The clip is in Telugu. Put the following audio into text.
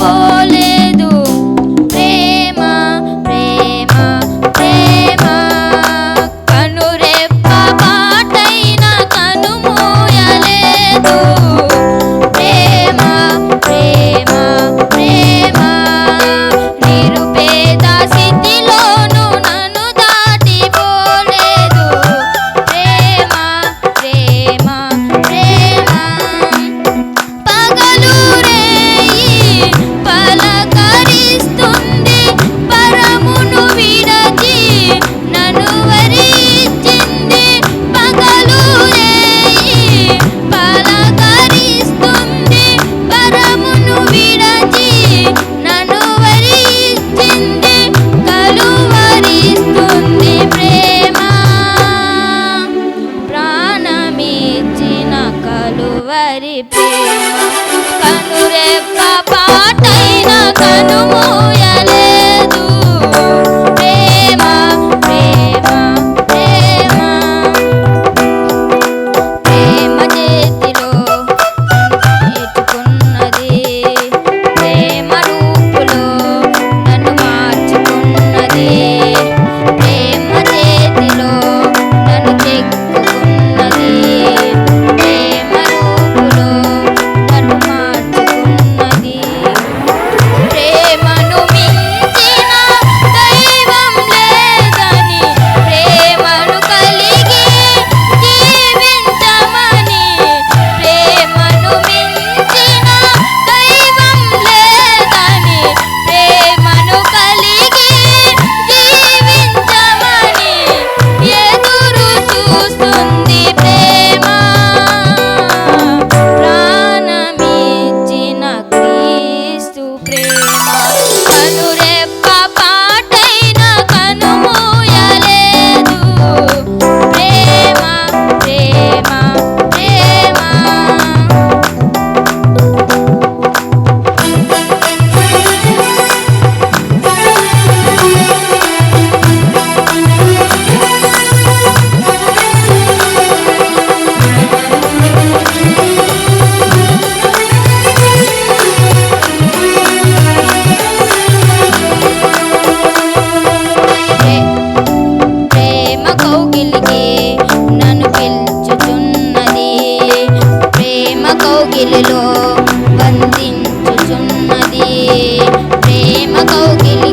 పోలేదు. ప్రేమ ప్రేమ ప్రేమ కనురెప్ప పాటైన కనుమూయలేదు. ప్రేమ ప్రేమ ప్రేమ నిరుపేద స్థితిలోను నన్ను దాటిపోలేదు. ప్రేమ ప్రేమ ప్రేమ పగలు రేయి పలకరిస్తుంది. పరమును విడచి నన్ను వరించింది. పగలు రేయి పలకరిస్తుంది. పరమును విడచి నన్ను వరించింది. కలువరిస్తుంది ప్రేమ ప్రాణమిచ్చిన కలువరి ప్రేమ కనురెప్ప పాటైన కనుమూయలేదు. ప్రేమ ప్రేమ ప్రేమ ప్రేమ చేతిలో నేర్చుకున్నది. ప్రేమ రూపులో నన్ను మార్చుకున్నది. ప్రేమ చేతిలో నన్ను చెక్కుకున్నది. ప్రేమ రూపులో నన్ను మార్చుకున్నది. ప్రేమను మించిన దైవం లేదని ప్రేమను కలిగి జీవించమని. ప్రేమను మించిన దైవం లేదని ప్రేమను కలిగి జీవించమని ఎదురు చూస్తుంది ప్రేమ ప్రాణమిచ్చిన క్రీస్తు ప్రేమ కనురెప్ప పాటైన కనుమూయలేదు. ప్రేమ ప్రేమ ప్రేమ ప్రేమ కౌగిలికి నన్ను పిలుచుచున్నది. ప్రేమ కౌగిలిలో బంధించుచున్నది. ప్రేమ కౌగిలి